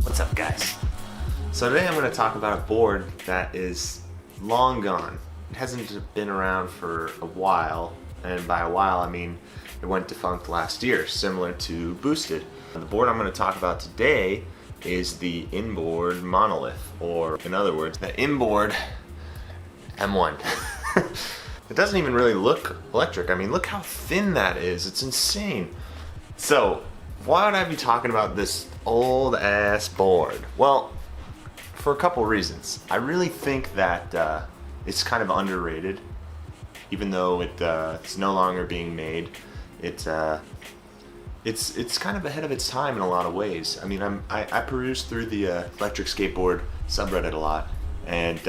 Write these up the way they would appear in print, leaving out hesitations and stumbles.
What's up, guys? So today I'm going to talk about a board that is long gone. It hasn't been around for a while, and by a while I mean it went defunct last year, similar to Boosted. The board I'm going to talk about today is the Inboard Monolith, or in other words, the Inboard M1. It doesn't even really look electric. I mean, look how thin that is. It's insane. So, why would I be talking about this old ass board? Well, for a couple reasons. I really think that it's kind of underrated, even though it's no longer being made. It's kind of ahead of its time in a lot of ways. I mean, I peruse through the electric skateboard subreddit a lot, and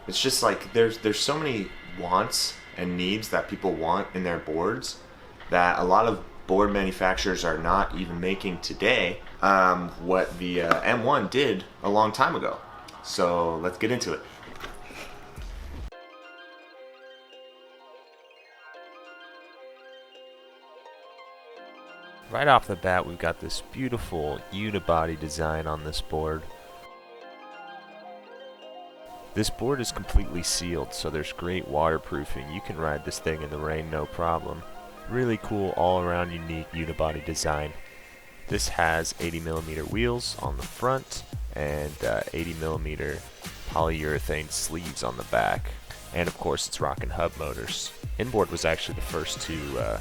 it's just like there's so many wants and needs that people want in their boards that a lot of board manufacturers are not even making today what the M1 did a long time ago. So let's get into it. Right off the bat, we've got this beautiful unibody design on this board. This board is completely sealed, so there's great waterproofing. You can ride this thing in the rain no problem. Really cool all-around unique unibody design. This has 80mm wheels on the front and 80mm polyurethane sleeves on the back. And of course it's rocking hub motors. Inboard was actually the first to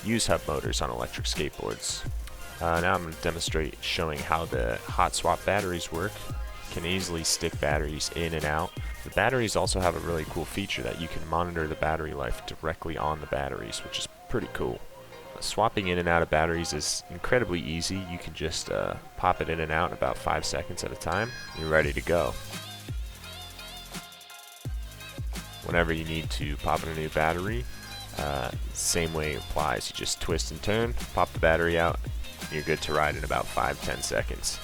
use hub motors on electric skateboards. Now I'm going to demonstrate showing how the hot swap batteries work. You can easily stick batteries in and out. The batteries also have a really cool feature that you can monitor the battery life directly on the batteries, which is pretty cool. Swapping in and out of batteries is incredibly easy. You can just pop it in and out in about 5 seconds at a time. You're ready to go. Whenever you need to pop in a new battery, same way applies. You just twist and turn, pop the battery out, and you're good to ride in about 5-10 seconds.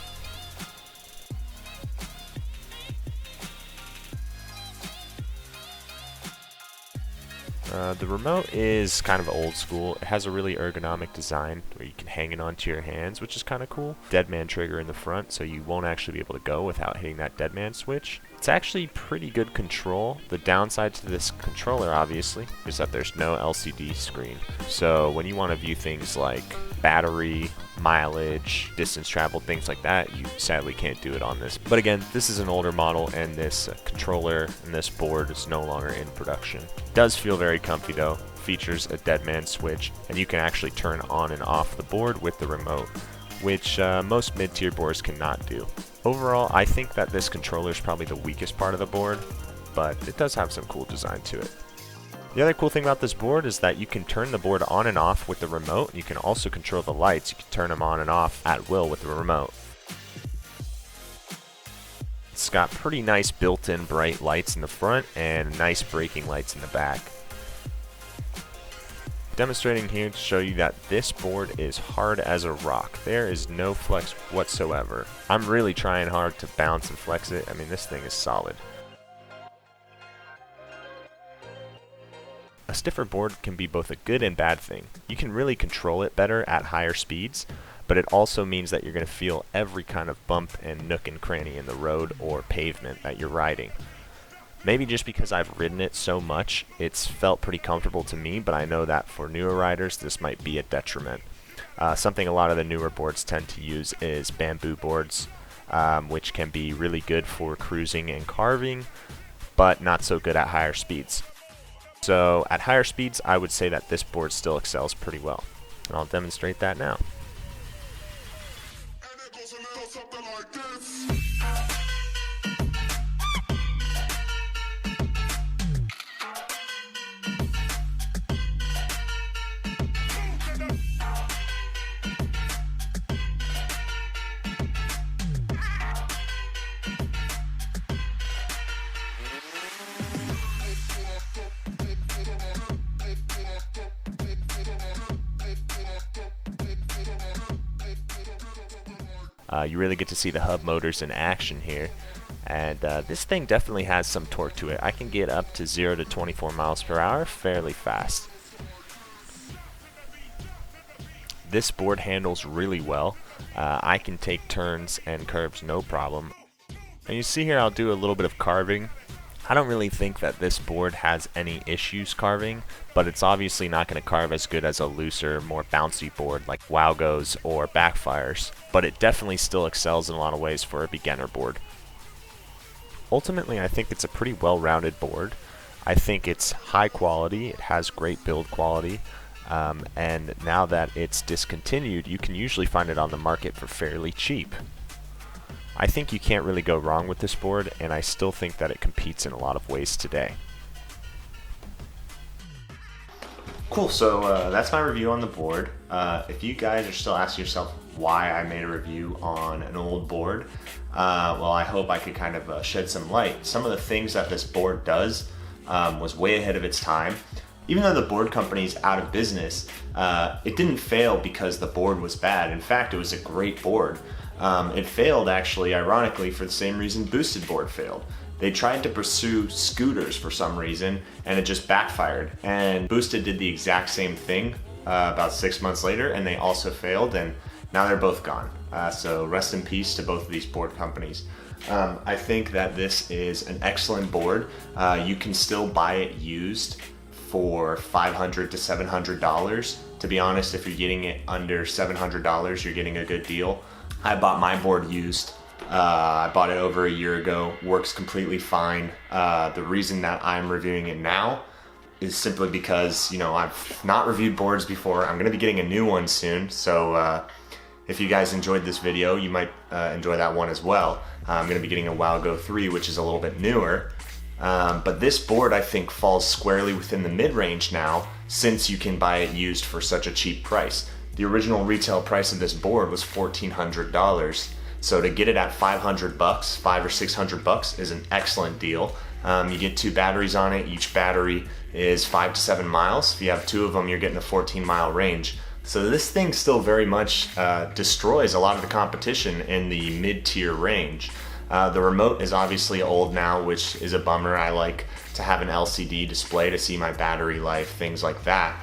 The remote is kind of old school. It has a really ergonomic design where you can hang it onto your hands, which is kind of cool. Deadman trigger in the front, so you won't actually be able to go without hitting that deadman switch. It's actually pretty good control. The downside to this controller, obviously, is that there's no LCD screen. So when you want to view things like battery, mileage, distance traveled, things like that, you sadly can't do it on this. But again, this is an older model, and this controller and this board is no longer in production. It does feel very comfy though. Features a deadman switch, and you can actually turn on and off the board with the remote, which most mid-tier boards cannot do. Overall, I think that this controller is probably the weakest part of the board, but it does have some cool design to it. The other cool thing about this board is that you can turn the board on and off with the remote. You can also control the lights. You can turn them on and off at will with the remote. It's got pretty nice built-in bright lights in the front and nice braking lights in the back. Demonstrating here to show you that this board is hard as a rock. There is no flex whatsoever. I'm really trying hard to bounce and flex it. I mean, this thing is solid. A stiffer board can be both a good and bad thing. You can really control it better at higher speeds, but it also means that you're going to feel every kind of bump and nook and cranny in the road or pavement that you're riding. Maybe just because I've ridden it so much, it's felt pretty comfortable to me, but I know that for newer riders, this might be a detriment. Something a lot of the newer boards tend to use is bamboo boards, which can be really good for cruising and carving, but not so good at higher speeds. So at higher speeds, I would say that this board still excels pretty well. And I'll demonstrate that now. You really get to see the hub motors in action here, and this thing definitely has some torque to it. I can get up to 0 to 24 miles per hour fairly fast. This board handles really well. I can take turns and curves no problem. And you see here I'll do a little bit of carving. I don't really think that this board has any issues carving, but it's obviously not going to carve as good as a looser, more bouncy board like Wowgo's or Backfire's, but it definitely still excels in a lot of ways for a beginner board. Ultimately, I think it's a pretty well-rounded board. I think it's high quality, it has great build quality, and now that it's discontinued, you can usually find it on the market for fairly cheap. I think you can't really go wrong with this board, and I still think that it competes in a lot of ways today. Cool, so that's my review on the board. If you guys are still asking yourself why I made a review on an old board, well, I hope I could kind of shed some light. Some of the things that this board does was way ahead of its time. Even though the board company's out of business, it didn't fail because the board was bad. In fact, it was a great board. It failed, actually, ironically, for the same reason Boosted board failed. They tried to pursue scooters for some reason, and it just backfired. And Boosted did the exact same thing about 6 months later, and they also failed, and now they're both gone. So rest in peace to both of these board companies. I think that this is an excellent board. You can still buy it used for $500 to $700. To be honest, if you're getting it under $700, you're getting a good deal. I bought my board used. I bought it over a year ago. Works completely fine. The reason that I'm reviewing it now is simply because, you know, I've not reviewed boards before. I'm going to be getting a new one soon. So if you guys enjoyed this video, you might enjoy that one as well. I'm going to be getting a Wowgo 3, which is a little bit newer. But this board, I think, falls squarely within the mid-range now, since you can buy it used for such a cheap price. The original retail price of this board was $1,400. So to get it at $500, $500 or $600 is an excellent deal. You get 2 batteries on it. Each battery is 5 to 7 miles. If you have 2 of them, you're getting a 14-mile range. So this thing still very much destroys a lot of the competition in the mid-tier range. The remote is obviously old now, which is a bummer. I like to have an LCD display to see my battery life, things like that.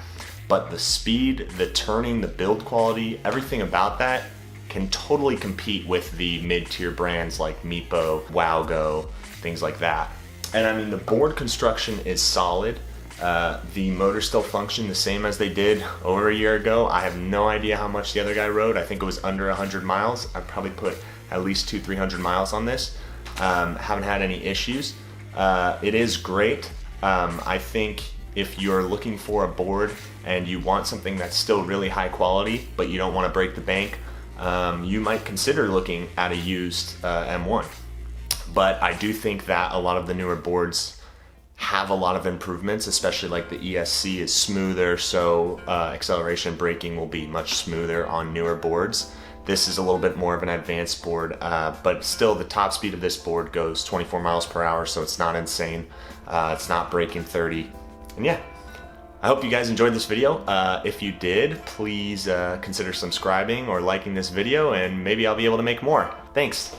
But the speed, the turning, the build quality, everything about that can totally compete with the mid-tier brands like Meepo, Wowgo, things like that. And I mean, the board construction is solid. The motors still function the same as they did over a year ago. I have no idea how much the other guy rode. I think it was under 100 miles. I probably put at least 200-300 miles on this. Haven't had any issues. It is great. I think if you're looking for a board and you want something that's still really high quality, but you don't want to break the bank, you might consider looking at a used M1. But I do think that a lot of the newer boards have a lot of improvements, especially like the ESC is smoother, so acceleration and braking will be much smoother on newer boards. This is a little bit more of an advanced board, but still the top speed of this board goes 24 miles per hour, so it's not insane. It's not breaking 30. And yeah, I hope you guys enjoyed this video. If you did, please consider subscribing or liking this video, and maybe I'll be able to make more. Thanks.